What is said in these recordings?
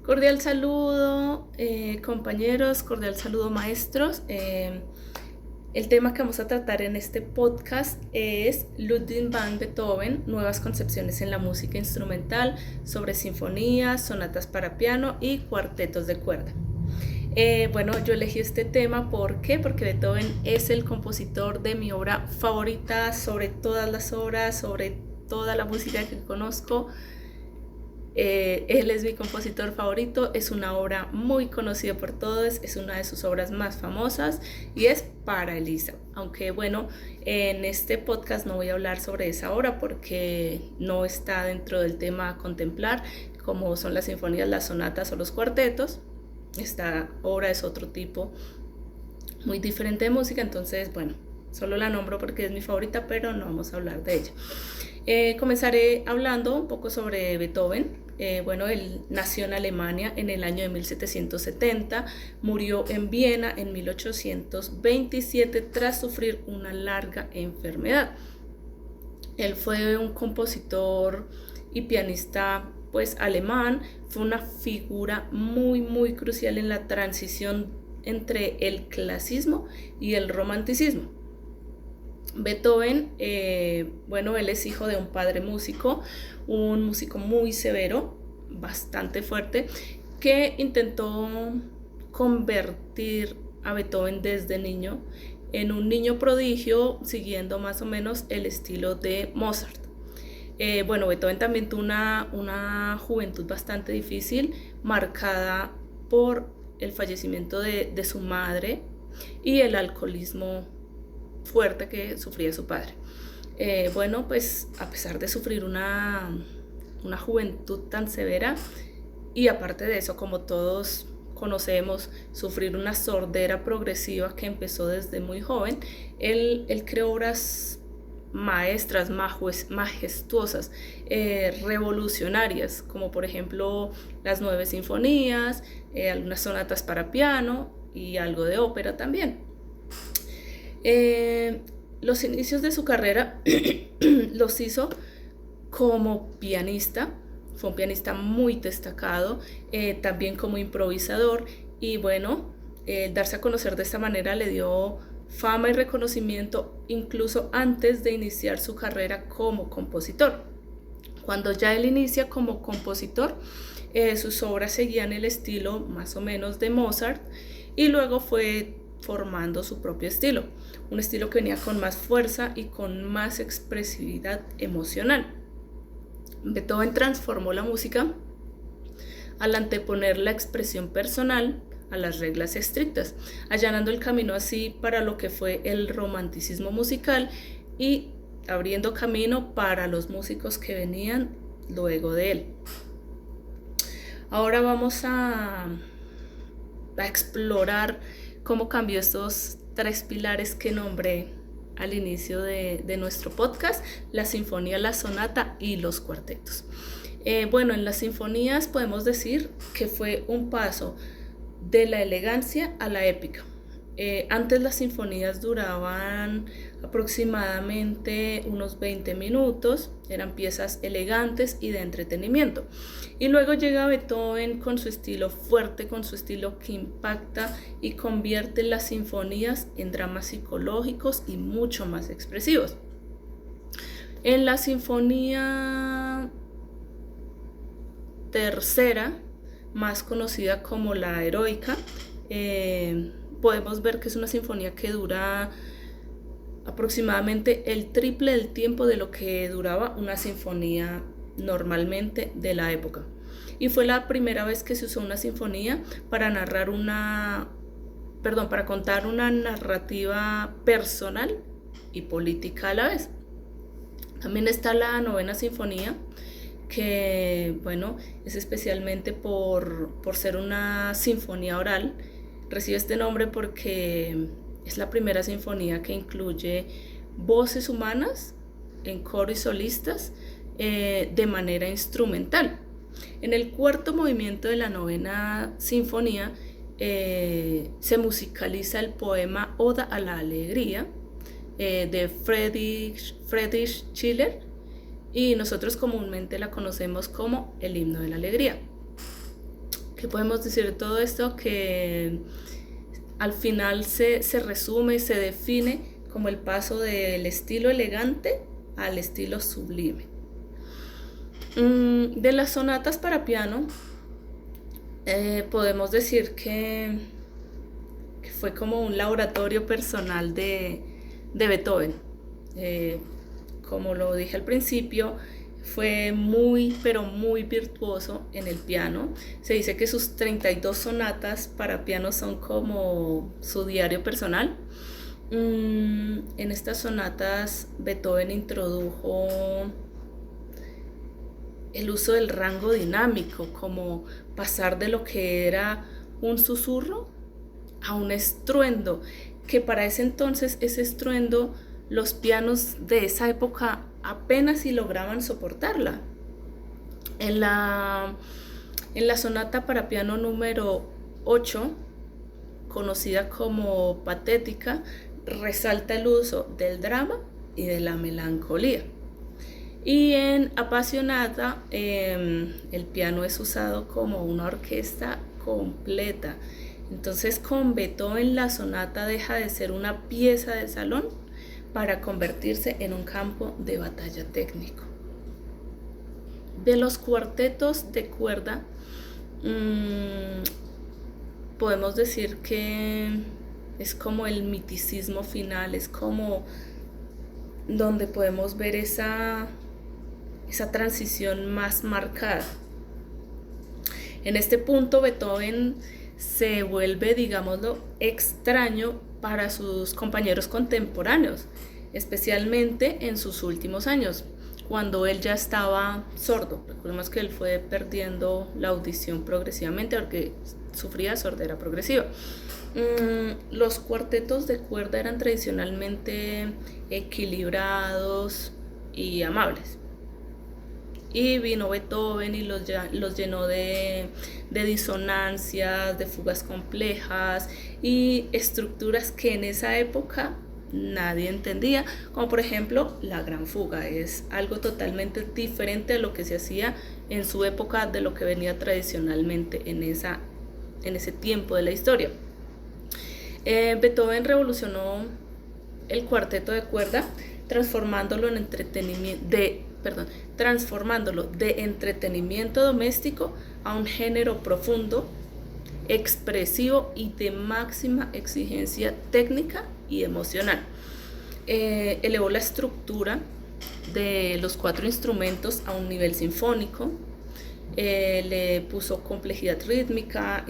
Cordial saludo, compañeros, cordial saludo, maestros. El tema que vamos a tratar en este podcast es Ludwig van Beethoven, nuevas concepciones en la música instrumental sobre sinfonías, sonatas para piano y cuartetos de cuerda. Yo elegí este tema porque Beethoven es el compositor de mi obra favorita sobre todas las obras, sobre toda la música que conozco. Él es mi compositor favorito, es una obra muy conocida por todos, es una de sus obras más famosas y es para Elisa. Aunque en este podcast no voy a hablar sobre esa obra porque no está dentro del tema a contemplar, como son las sinfonías, las sonatas o los cuartetos. Esta obra es otro tipo muy diferente de música, entonces solo la nombro porque es mi favorita, pero no vamos a hablar de ella. Comenzaré hablando un poco sobre Beethoven. Él nació en Alemania en el año de 1770, murió en Viena en 1827 tras sufrir una larga enfermedad. Él fue un compositor y pianista alemán, fue una figura muy crucial en la transición entre el clasicismo y el romanticismo. Beethoven, él es hijo de un padre músico, un músico muy severo, bastante fuerte, que intentó convertir a Beethoven desde niño en un niño prodigio, siguiendo más o menos el estilo de Mozart. Beethoven también tuvo una juventud bastante difícil, marcada por el fallecimiento de su madre y el alcoholismo fuerte que sufría su padre. A pesar de sufrir una juventud tan severa y aparte de eso, como todos conocemos, sufrir una sordera progresiva que empezó desde muy joven, él creó obras maestras, majestuosas, revolucionarias, como por ejemplo las 9 sinfonías, algunas sonatas para piano y algo de ópera también. Los inicios de su carrera los hizo como pianista, fue un pianista muy destacado, también como improvisador y darse a conocer de esta manera le dio fama y reconocimiento incluso antes de iniciar su carrera como compositor. Cuando ya él inicia como compositor, sus obras seguían el estilo más o menos de Mozart y luego fue formando su propio estilo, un estilo que venía con más fuerza y con más expresividad emocional. Beethoven transformó la música al anteponer la expresión personal a las reglas estrictas, allanando el camino así para lo que fue el romanticismo musical y abriendo camino para los músicos que venían luego de él. Ahora vamos a explorar cómo cambió estos 3 pilares que nombré al inicio de nuestro podcast: la sinfonía, la sonata y los cuartetos. En las sinfonías podemos decir que fue un paso de la elegancia a la épica. Antes las sinfonías duraban aproximadamente unos 20 minutos, eran piezas elegantes y de entretenimiento. Y luego llega Beethoven con su estilo fuerte, con su estilo que impacta y convierte las sinfonías en dramas psicológicos y mucho más expresivos. En la sinfonía tercera, más conocida como la heroica, podemos ver que es una sinfonía que dura aproximadamente el triple del tiempo de lo que duraba una sinfonía normalmente de la época. Y fue la primera vez que se usó una sinfonía para para contar una narrativa personal y política a la vez. También está la novena sinfonía, que es especialmente por ser una sinfonía oral. Recibe este nombre porque es la primera sinfonía que incluye voces humanas en coro y solistas de manera instrumental. En el cuarto movimiento de la novena sinfonía se musicaliza el poema Oda a la Alegría de Friedrich Schiller, y nosotros comúnmente la conocemos como el himno de la alegría. ¿Qué podemos decir de todo esto? Que al final se resume, se define como el paso del estilo elegante al estilo sublime. De las sonatas para piano, podemos decir que fue como un laboratorio personal de Beethoven. Como lo dije al principio, fue muy, pero muy virtuoso en el piano. Se dice que sus 32 sonatas para piano son como su diario personal. En estas sonatas Beethoven introdujo el uso del rango dinámico, como pasar de lo que era un susurro a un estruendo, que para ese entonces ese estruendo los pianos de esa época apenas si lograban soportarla. En la sonata para piano número 8, conocida como Patética, resalta el uso del drama y de la melancolía. Y en Apasionata, el piano es usado como una orquesta completa. Entonces, con Beethoven la sonata deja de ser una pieza de salón para convertirse en un campo de batalla técnico. De los cuartetos de cuerda, podemos decir que es como el miticismo final, es como donde podemos ver esa transición más marcada. En este punto Beethoven se vuelve, digámoslo, extraño para sus compañeros contemporáneos, especialmente en sus últimos años, cuando él ya estaba sordo. Recordemos que él fue perdiendo la audición progresivamente porque sufría sordera progresiva. Los cuartetos de cuerda eran tradicionalmente equilibrados y amables. Y vino Beethoven y los llenó de disonancias, de fugas complejas y estructuras que en esa época nadie entendía, como por ejemplo la gran fuga. Es algo totalmente diferente a lo que se hacía en su época, de lo que venía tradicionalmente en ese tiempo de la historia. Beethoven revolucionó el cuarteto de cuerda, transformándolo de entretenimiento doméstico a un género profundo, expresivo y de máxima exigencia técnica y emocional. Elevó la estructura de los 4 instrumentos a un nivel sinfónico, le puso complejidad rítmica,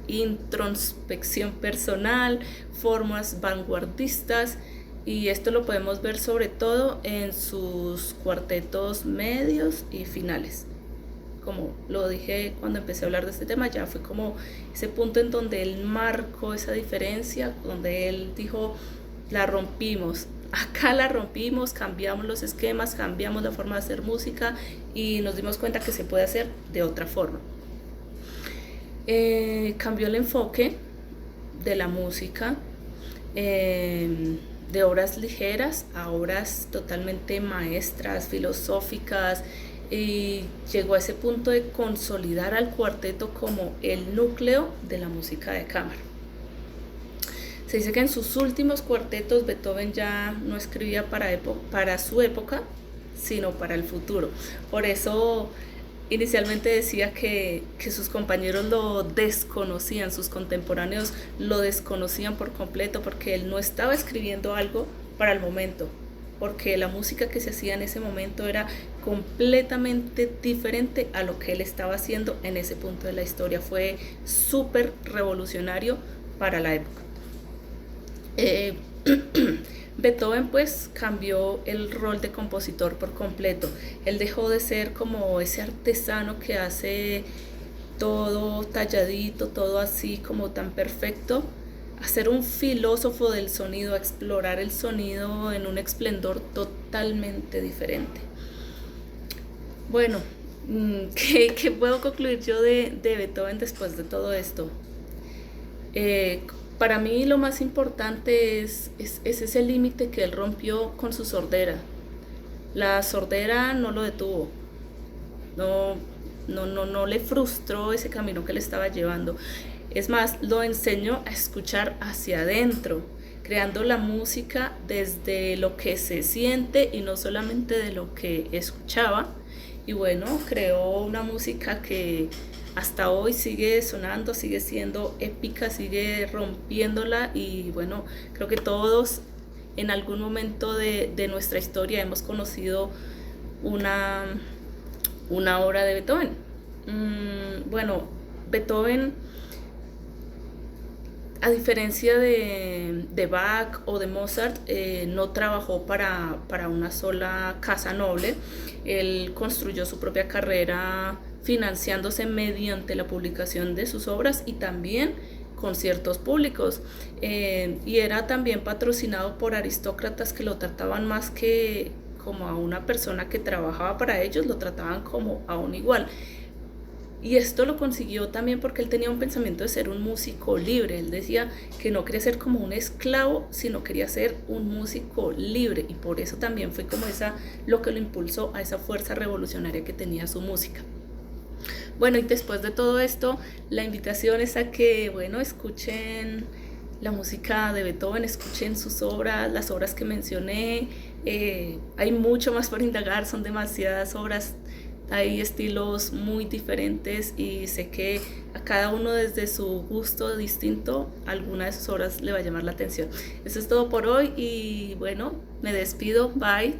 introspección personal, formas vanguardistas, y esto lo podemos ver sobre todo en sus cuartetos medios y finales. Como lo dije cuando empecé a hablar de este tema, ya fue como ese punto en donde él marcó esa diferencia, donde él dijo, la rompimos, acá la rompimos, cambiamos los esquemas, cambiamos la forma de hacer música y nos dimos cuenta que se puede hacer de otra forma. Cambió el enfoque de la música, de obras ligeras a obras totalmente maestras, filosóficas, y llegó a ese punto de consolidar al cuarteto como el núcleo de la música de cámara. Se dice que en sus últimos cuartetos Beethoven ya no escribía para su época, sino para el futuro. Por eso inicialmente decía que sus compañeros lo desconocían, sus contemporáneos lo desconocían por completo, porque él no estaba escribiendo algo para el momento, porque la música que se hacía en ese momento era completamente diferente a lo que él estaba haciendo en ese punto de la historia. Fue súper revolucionario para la época. Beethoven pues cambió el rol de compositor por completo. Él dejó de ser como ese artesano que hace todo talladito, todo así como tan perfecto, a ser un filósofo del sonido, a explorar el sonido en un esplendor totalmente diferente. Bueno, ¿qué puedo concluir yo de Beethoven después de todo esto? Para mí lo más importante es ese límite que él rompió con su sordera. La sordera no lo detuvo. No, no le frustró ese camino que le estaba llevando. Es más, lo enseñó a escuchar hacia adentro, creando la música desde lo que se siente y no solamente de lo que escuchaba. Y bueno, creó una música que hasta hoy sigue sonando, sigue siendo épica, sigue rompiéndola y bueno, creo que todos en algún momento de nuestra historia hemos conocido una, una obra de Beethoven. Bueno, Beethoven, a diferencia de Bach o de Mozart, no trabajó para una sola casa noble. Él construyó su propia carrera financiándose mediante la publicación de sus obras y también conciertos públicos. Y era también patrocinado por aristócratas que lo trataban más que como a una persona que trabajaba para ellos, lo trataban como a un igual. Y esto lo consiguió también porque él tenía un pensamiento de ser un músico libre. Él decía que no quería ser como un esclavo, sino quería ser un músico libre. Y por eso también fue como lo que lo impulsó a esa fuerza revolucionaria que tenía su música. Bueno, y después de todo esto, la invitación es a que, bueno, escuchen la música de Beethoven, escuchen sus obras, las obras que mencioné. Hay mucho más por indagar, son demasiadas obras. Hay estilos muy diferentes y sé que a cada uno desde su gusto distinto, alguna de sus obras le va a llamar la atención. Eso es todo por hoy y bueno, me despido. Bye.